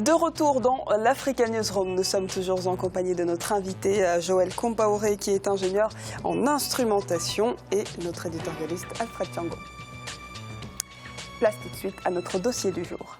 De retour dans l'Africa Newsroom, nous sommes toujours en compagnie de notre invité Joël Compaoré qui est ingénieur en instrumentation et notre éditorialiste Alfred Fiango. Place tout de suite à notre dossier du jour.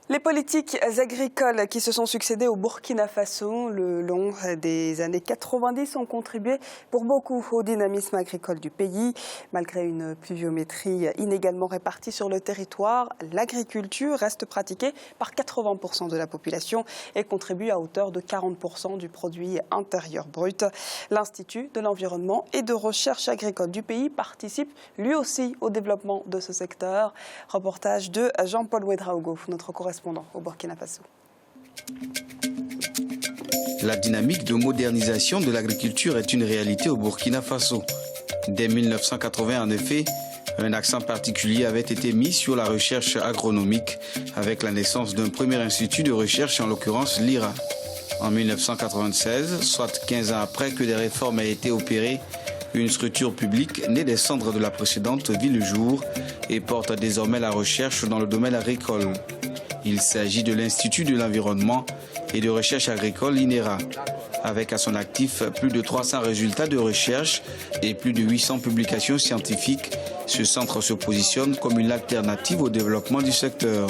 Les politiques agricoles qui se sont succédées au Burkina Faso le long des années 90 ont contribué pour beaucoup au dynamisme agricole du pays. Malgré une pluviométrie inégalement répartie sur le territoire, l'agriculture reste pratiquée par 80% de la population et contribue à hauteur de 40% du produit intérieur brut. L'Institut de l'environnement et de recherche agricole du pays participe lui aussi au développement de ce secteur. Reportage de Jean-Paul Ouedraogo, notre correspondant au Burkina Faso. La dynamique de modernisation de l'agriculture est une réalité au Burkina Faso. Dès 1980, en effet, un accent particulier avait été mis sur la recherche agronomique avec la naissance d'un premier institut de recherche, en l'occurrence l'IRA. En 1996, soit 15 ans après que des réformes aient été opérées, une structure publique née des cendres de la précédente vit le jour et porte désormais la recherche dans le domaine agricole. Il s'agit de l'Institut de l'environnement et de recherche agricole INERA. Avec à son actif plus de 300 résultats de recherche et plus de 800 publications scientifiques, ce centre se positionne comme une alternative au développement du secteur.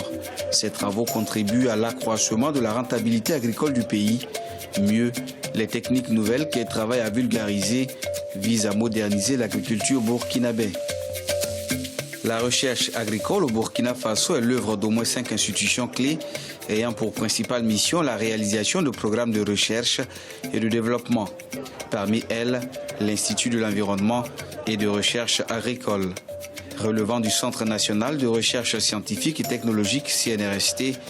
Ces travaux contribuent à l'accroissement de la rentabilité agricole du pays. Mieux, les techniques nouvelles qu'il travaille à vulgariser visent à moderniser l'agriculture burkinabé. La recherche agricole au Burkina Faso est l'œuvre d'au moins 5 institutions clés ayant pour principale mission la réalisation de programmes de recherche et de développement. Parmi elles, l'Institut de l'environnement et de recherche agricole. Relevant du Centre national de recherche scientifique et technologique CNRST,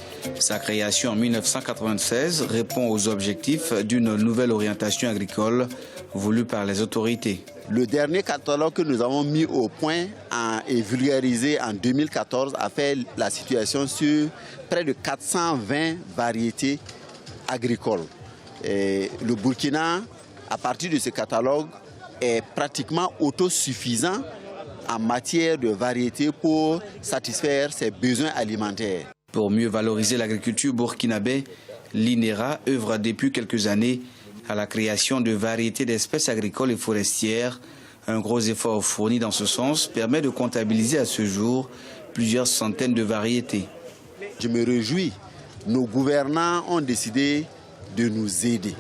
sa création en 1996 répond aux objectifs d'une nouvelle orientation agricole voulue par les autorités. Le dernier catalogue que nous avons mis au point et vulgarisé en 2014 a fait la situation sur près de 420 variétés agricoles. Et le Burkina, à partir de ce catalogue, est pratiquement autosuffisant en matière de variétés pour satisfaire ses besoins alimentaires. Pour mieux valoriser l'agriculture burkinabé, l'INERA œuvre depuis quelques années à la création de variétés d'espèces agricoles et forestières. Un gros effort fourni dans ce sens permet de comptabiliser à ce jour plusieurs centaines de variétés. Je me réjouis, nos gouvernants ont décidé de nous aider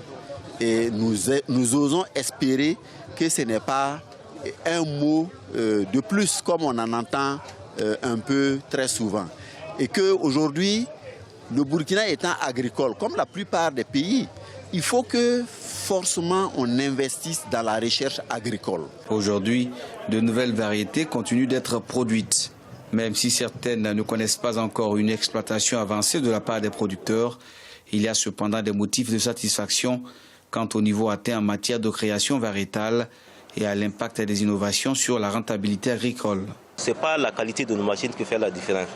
et nous osons espérer que ce n'est pas un mot de plus comme on en entend un peu très souvent. Et qu'aujourd'hui, le Burkina étant agricole, comme la plupart des pays, il faut que forcément on investisse dans la recherche agricole. Aujourd'hui, de nouvelles variétés continuent d'être produites. Même si certaines ne connaissent pas encore une exploitation avancée de la part des producteurs, il y a cependant des motifs de satisfaction quant au niveau atteint en matière de création variétale et à l'impact des innovations sur la rentabilité agricole. Ce n'est pas la qualité de nos machines qui fait la différence.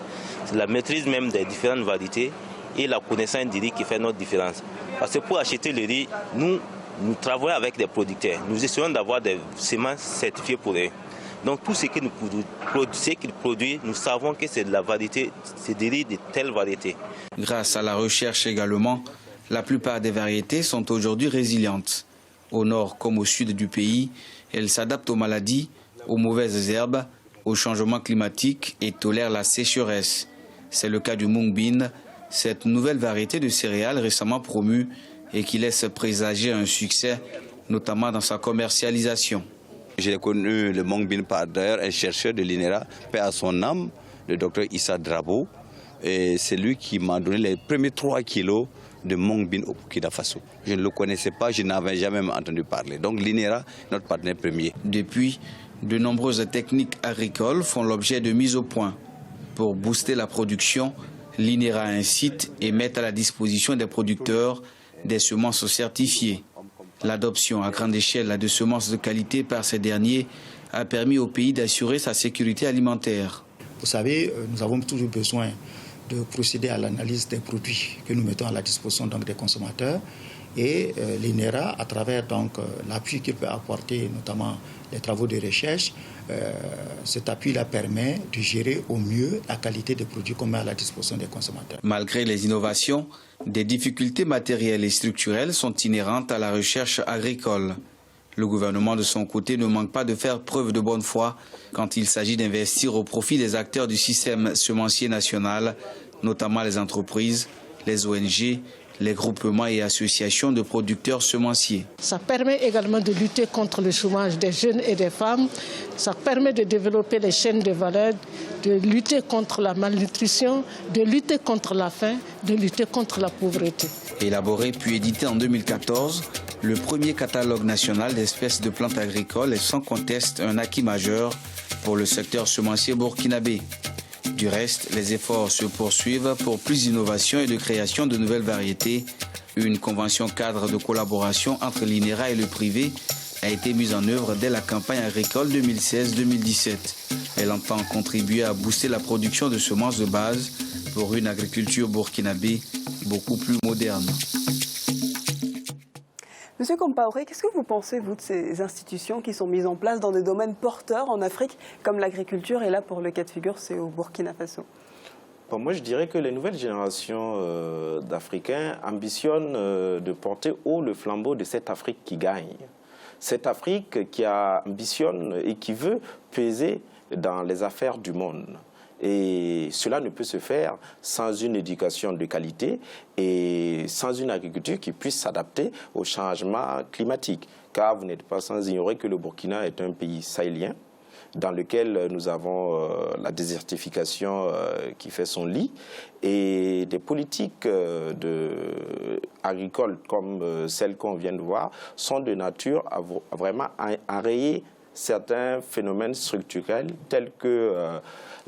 C'est la maîtrise même des différentes variétés et la connaissance du riz qui fait notre différence. Parce que pour acheter le riz, nous travaillons avec des producteurs. Nous essayons d'avoir des semences certifiées pour eux. Donc tout ce qu'ils produisent, nous savons que c'est de la variété, c'est des riz de telle variété. Grâce à la recherche également, la plupart des variétés sont aujourd'hui résilientes. Au nord comme au sud du pays, elles s'adaptent aux maladies, aux mauvaises herbes, au changement climatique et tolèrent la sécheresse. C'est le cas du Mung Bean, cette nouvelle variété de céréales récemment promue et qui laisse présager un succès, notamment dans sa commercialisation. J'ai connu le Mung Bean par d'ailleurs un chercheur de l'INERA, paix à son âme, le docteur Issa Drabo. Et c'est lui qui m'a donné les premiers 3 kilos de Mung Bean au Burkina Faso. Je ne le connaissais pas, je n'avais jamais même entendu parler. Donc l'INERA, notre partenaire premier. Depuis, de nombreuses techniques agricoles font l'objet de mise au point. Pour booster la production, l'INERA incite et met à la disposition des producteurs des semences certifiées. L'adoption à grande échelle de semences de qualité par ces derniers a permis au pays d'assurer sa sécurité alimentaire. Vous savez, nous avons toujours besoin de procéder à l'analyse des produits que nous mettons à la disposition donc, des consommateurs. Et l'INERA, à travers l'appui qu'il peut apporter, notamment les travaux de recherche, cet appui-là permet de gérer au mieux la qualité des produits qu'on met à la disposition des consommateurs. Malgré les innovations, des difficultés matérielles et structurelles sont inhérentes à la recherche agricole. Le gouvernement, de son côté, ne manque pas de faire preuve de bonne foi quand il s'agit d'investir au profit des acteurs du système semencier national, notamment les entreprises, les ONG, les groupements et associations de producteurs semenciers. Ça permet également de lutter contre le chômage des jeunes et des femmes. Ça permet de développer les chaînes de valeur, de lutter contre la malnutrition, de lutter contre la faim, de lutter contre la pauvreté. Élaboré puis édité en 2014, le premier catalogue national d'espèces de plantes agricoles est sans conteste un acquis majeur pour le secteur semencier burkinabé. Du reste, les efforts se poursuivent pour plus d'innovation et de création de nouvelles variétés. Une convention cadre de collaboration entre l'INERA et le privé a été mise en œuvre dès la campagne agricole 2016-2017. Elle entend contribuer à booster la production de semences de base pour une agriculture burkinabé beaucoup plus moderne. Monsieur Compaoré, qu'est-ce que vous pensez, vous, de ces institutions qui sont mises en place dans des domaines porteurs en Afrique, comme l'agriculture, et là, pour le cas de figure, c'est au Burkina Faso? Bon, moi, je dirais que les nouvelles générations d'Africains ambitionnent de porter haut le flambeau de cette Afrique qui gagne. Cette Afrique qui ambitionne et qui veut peser dans les affaires du monde. Et cela ne peut se faire sans une éducation de qualité et sans une agriculture qui puisse s'adapter au changement climatique. Car vous n'êtes pas sans ignorer que le Burkina est un pays sahélien dans lequel nous avons la désertification qui fait son lit et des politiques agricoles comme celles qu'on vient de voir sont de nature à vraiment enrayer certains phénomènes structurels tels que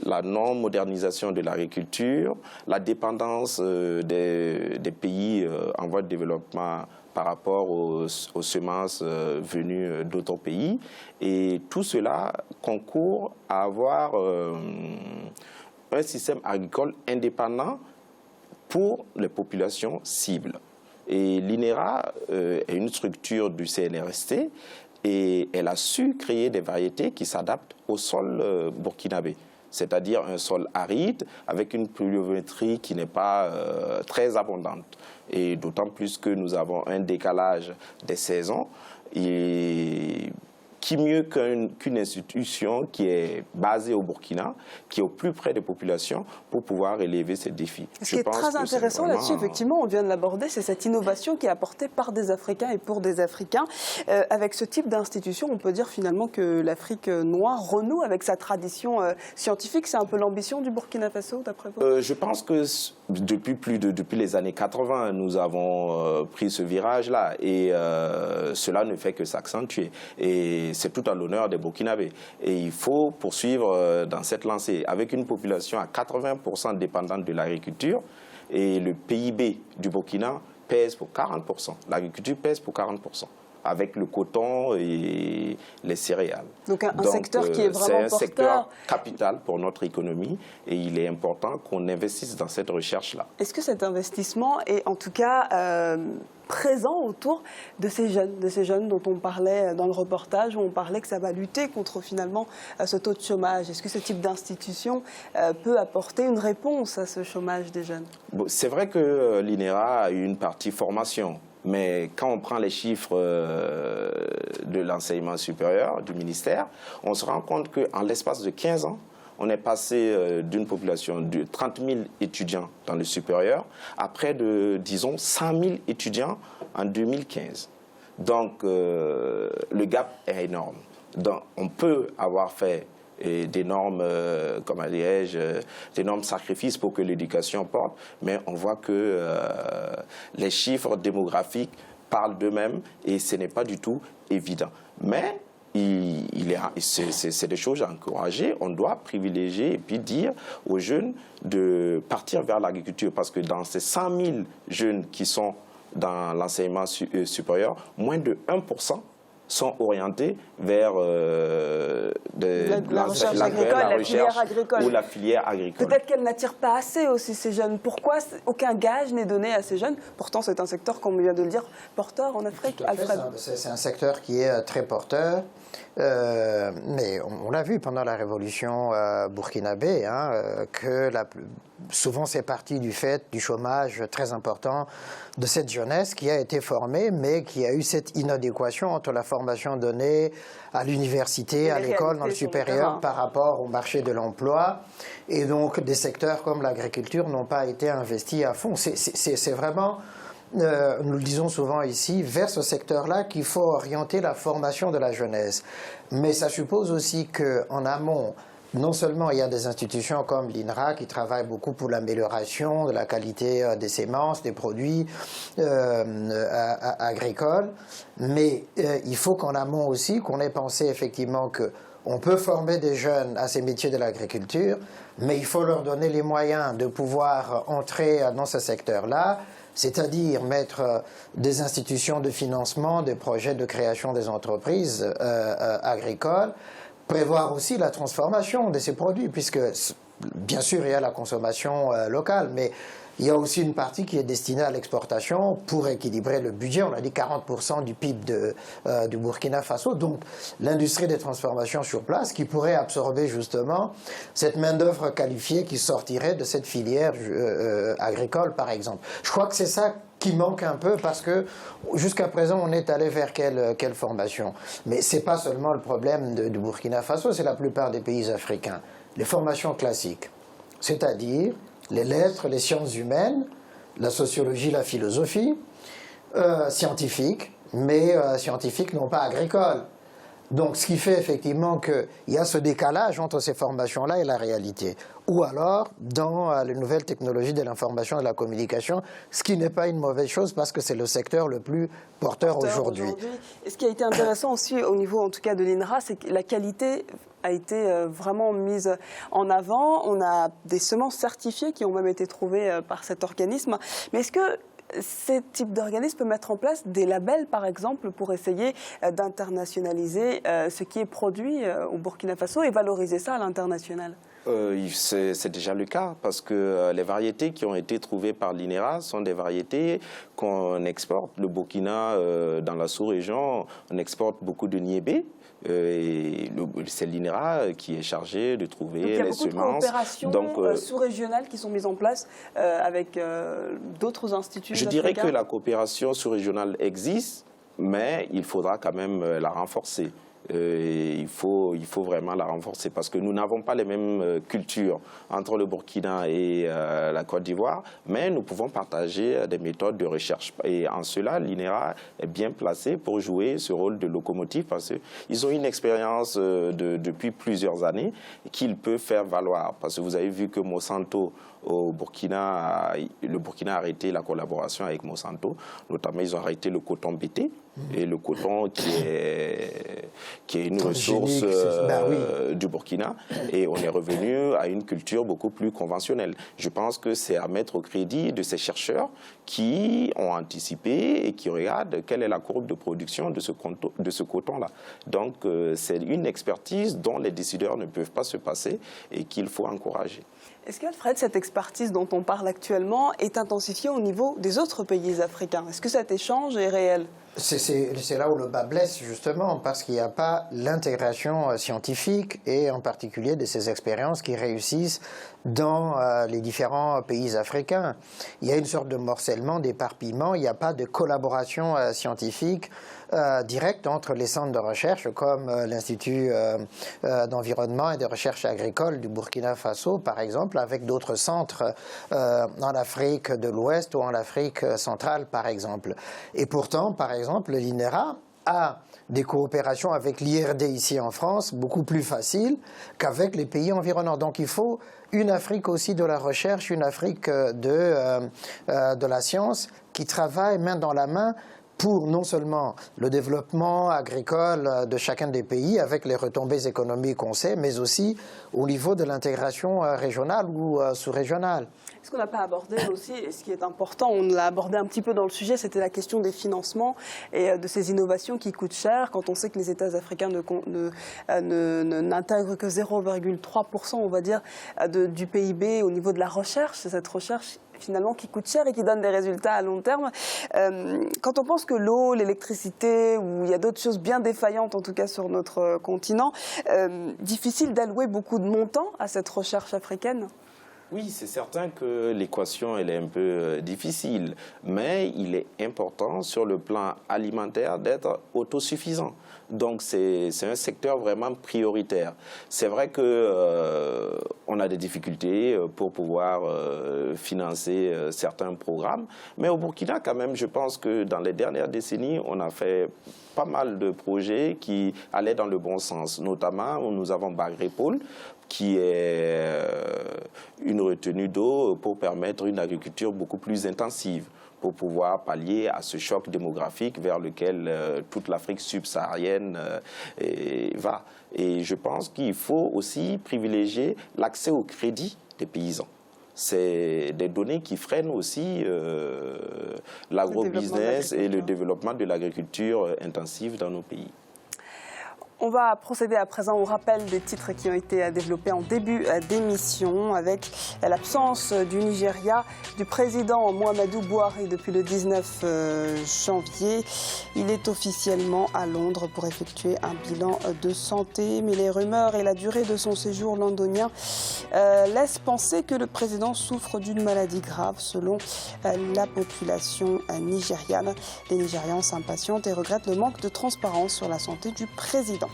la non-modernisation de l'agriculture, la dépendance des pays en voie de développement par rapport aux semences venues d'autres pays. Et tout cela concourt à avoir un système agricole indépendant pour les populations cibles. Et l'INERA est une structure du CNRST et elle a su créer des variétés qui s'adaptent au sol burkinabé, c'est-à-dire un sol aride avec une pluviométrie qui n'est pas très abondante. Et d'autant plus que nous avons un décalage des saisons. Et qui mieux qu'une institution qui est basée au Burkina, qui est au plus près des populations pour pouvoir relever ces défis. Ce qui est très intéressant là-dessus, effectivement, on vient de l'aborder, c'est cette innovation qui est apportée par des Africains et pour des Africains. Avec ce type d'institution, on peut dire finalement que l'Afrique noire renoue avec sa tradition scientifique. C'est un peu l'ambition du Burkina Faso, d'après vous? Je pense que depuis les années 80, nous avons pris ce virage-là et cela ne fait que s'accentuer. Et c'est tout à l'honneur des Burkinabés. Et il faut poursuivre dans cette lancée avec une population à 80% dépendante de l'agriculture. Et le PIB du Burkina pèse pour 40%. L'agriculture pèse pour 40%. Avec le coton et les céréales. Donc un secteur qui est vraiment porteur. C'est un secteur capital pour notre économie et il est important qu'on investisse dans cette recherche-là. Est-ce que cet investissement est en tout cas présent autour de ces jeunes dont on parlait dans le reportage, où on parlait que ça va lutter contre finalement ce taux de chômage? Est-ce que ce type d'institution peut apporter une réponse à ce chômage des jeunes? Bon, c'est vrai que l'INERA a eu une partie formation. Mais quand on prend les chiffres de l'enseignement supérieur, du ministère, on se rend compte qu'en l'espace de 15 ans, on est passé d'une population de 30 000 étudiants dans le supérieur à près de, disons, 100 000 étudiants en 2015. Donc, le gap est énorme. Donc, on peut avoir fait d'énormes sacrifices pour que l'éducation porte, mais on voit que les chiffres démographiques parlent d'eux-mêmes et ce n'est pas du tout évident. Mais c'est des choses à encourager. On doit privilégier et puis dire aux jeunes de partir vers l'agriculture parce que dans ces 100 000 jeunes qui sont dans l'enseignement supérieur, moins de 1% sont orientés vers la recherche agricole, la filière agricole. Ou la filière agricole. Peut-être qu'elle n'attire pas assez aussi ces jeunes. Pourquoi aucun gage n'est donné à ces jeunes? Pourtant, c'est un secteur, comme on vient de le dire, porteur en Afrique. Alfred. C'est un secteur qui est très porteur. Mais on l'a vu pendant la révolution burkinabé, que souvent c'est parti du fait du chômage très important de cette jeunesse qui a été formée, mais qui a eu cette inadéquation entre la formation donnée à l'université, à l'école, dans le supérieur, par rapport au marché de l'emploi. Et donc des secteurs comme l'agriculture n'ont pas été investis à fond. C'est vraiment... nous le disons souvent ici, vers ce secteur-là qu'il faut orienter la formation de la jeunesse. Mais ça suppose aussi qu'en amont, non seulement il y a des institutions comme l'INRA qui travaillent beaucoup pour l'amélioration de la qualité des semences, des produits agricoles, mais il faut qu'en amont aussi, qu'on ait pensé effectivement qu'on peut former des jeunes à ces métiers de l'agriculture, mais il faut leur donner les moyens de pouvoir entrer dans ce secteur-là, c'est-à-dire mettre des institutions de financement, des projets de création des entreprises agricoles, prévoir aussi la transformation de ces produits, puisque bien sûr il y a la consommation locale, mais il y a aussi une partie qui est destinée à l'exportation pour équilibrer le budget. On a dit 40% du PIB du Burkina Faso. Donc l'industrie des transformations sur place qui pourrait absorber justement cette main-d'œuvre qualifiée qui sortirait de cette filière agricole, par exemple. Je crois que c'est ça qui manque un peu parce que jusqu'à présent on est allé vers quelle formation. Mais ce n'est pas seulement le problème du Burkina Faso, c'est la plupart des pays africains. Les formations classiques, c'est-à-dire les lettres, les sciences humaines, la sociologie, la philosophie, scientifiques, mais scientifiques non pas agricoles. Donc ce qui fait effectivement qu'il y a ce décalage entre ces formations-là et la réalité. Ou alors dans les nouvelles technologies de l'information et de la communication, ce qui n'est pas une mauvaise chose parce que c'est le secteur le plus porteur aujourd'hui. Et ce qui a été intéressant aussi au niveau en tout cas de l'INRA, c'est que la qualité a été vraiment mise en avant. On a des semences certifiées qui ont même été trouvées par cet organisme. Mais est-ce que ces types d'organismes peuvent mettre en place des labels, par exemple, pour essayer d'internationaliser ce qui est produit au Burkina Faso et valoriser ça à l'international? C'est déjà le cas parce que les variétés qui ont été trouvées par l'INRA sont des variétés qu'on exporte. Le Burkina, dans la sous-région, on exporte beaucoup de niébé. C'est l'INRA qui est chargé de trouver les semences. Il y a beaucoup de coopérations sous-régionales qui sont mises en place avec d'autres instituts. Je dirais que la coopération sous-régionale existe, mais il faudra quand même la renforcer. Il faut vraiment la renforcer parce que nous n'avons pas les mêmes cultures entre le Burkina et la Côte d'Ivoire, mais nous pouvons partager des méthodes de recherche. Et en cela, l'INRA est bien placé pour jouer ce rôle de locomotive parce qu'ils ont une expérience depuis plusieurs années qu'ils peuvent faire valoir. Parce que vous avez vu que Monsanto, au Burkina, le Burkina a arrêté la collaboration avec Monsanto. Notamment, ils ont arrêté le coton BT. Et le coton qui est une ressource du Burkina. Et on est revenu à une culture beaucoup plus conventionnelle. Je pense que c'est à mettre au crédit de ces chercheurs qui ont anticipé et qui regardent quelle est la courbe de production de ce coton-là. Donc, c'est une expertise dont les décideurs ne peuvent pas se passer et qu'il faut encourager. Est-ce qu'Alfred, cette expertise dont on parle actuellement est intensifiée au niveau des autres pays africains? Est-ce que cet échange est réel? C'est là où le bas blesse, justement, parce qu'il n'y a pas l'intégration scientifique et en particulier de ces expériences qui réussissent dans les différents pays africains. Il y a une sorte de morcellement, d'éparpillement, il n'y a pas de collaboration scientifique directe entre les centres de recherche comme l'Institut d'environnement et de recherche agricole du Burkina Faso, par exemple, avec d'autres centres en Afrique de l'Ouest ou en Afrique centrale, par exemple. Et pourtant, par exemple, l'INRA a des coopérations avec l'IRD ici en France beaucoup plus faciles qu'avec les pays environnants. Donc il faut une Afrique aussi de la recherche, une Afrique de la science qui travaille main dans la main pour non seulement le développement agricole de chacun des pays, avec les retombées économiques qu'on sait, mais aussi au niveau de l'intégration régionale ou sous-régionale. Ce qu'on n'a pas abordé aussi, et ce qui est important, on l'a abordé un petit peu dans le sujet, c'était la question des financements et de ces innovations qui coûtent cher. Quand on sait que les États africains n'intègrent que 0,3%, on va dire, du PIB au niveau de la recherche, c'est cette recherche finalement qui coûte cher et qui donne des résultats à long terme. Quand on pense que l'eau, l'électricité, ou il y a d'autres choses bien défaillantes en tout cas sur notre continent, difficile d'allouer beaucoup de montants à cette recherche africaine? Oui, c'est certain que l'équation elle est un peu difficile, mais il est important sur le plan alimentaire d'être autosuffisant. Donc c'est un secteur vraiment prioritaire. C'est vrai que on a des difficultés pour pouvoir financer certains programmes, mais au Burkina quand même, je pense que dans les dernières décennies, on a fait pas mal de projets qui allaient dans le bon sens. Notamment, nous avons Bagrépol, qui est une retenue d'eau pour permettre une agriculture beaucoup plus intensive, pour pouvoir pallier à ce choc démographique vers lequel toute l'Afrique subsaharienne va. Et je pense qu'il faut aussi privilégier l'accès au crédit des paysans. C'est des données qui freinent aussi l'agrobusiness et le développement de l'agriculture intensive dans nos pays. On va procéder à présent au rappel des titres qui ont été développés en début d'émission avec l'absence du Nigeria, du président Muhammadu Buhari depuis le 19 janvier. Il est officiellement à Londres pour effectuer un bilan de santé, mais les rumeurs et la durée de son séjour londonien laissent penser que le président souffre d'une maladie grave selon la population nigériane. Les Nigérians s'impatientent et regrettent le manque de transparence sur la santé du président.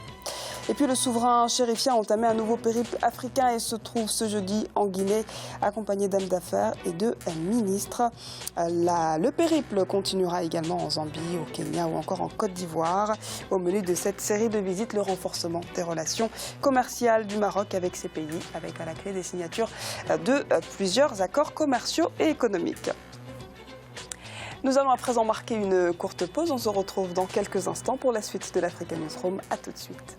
Et puis le souverain chérifien a entamé un nouveau périple africain et se trouve ce jeudi en Guinée, accompagné d'hommes d'affaires et de ministres. Le périple continuera également en Zambie, au Kenya ou encore en Côte d'Ivoire. Au menu de cette série de visites, le renforcement des relations commerciales du Maroc avec ces pays, avec à la clé des signatures de plusieurs accords commerciaux et économiques. Nous allons à présent marquer une courte pause. On se retrouve dans quelques instants pour la suite de l'Africa Newsroom. A tout de suite.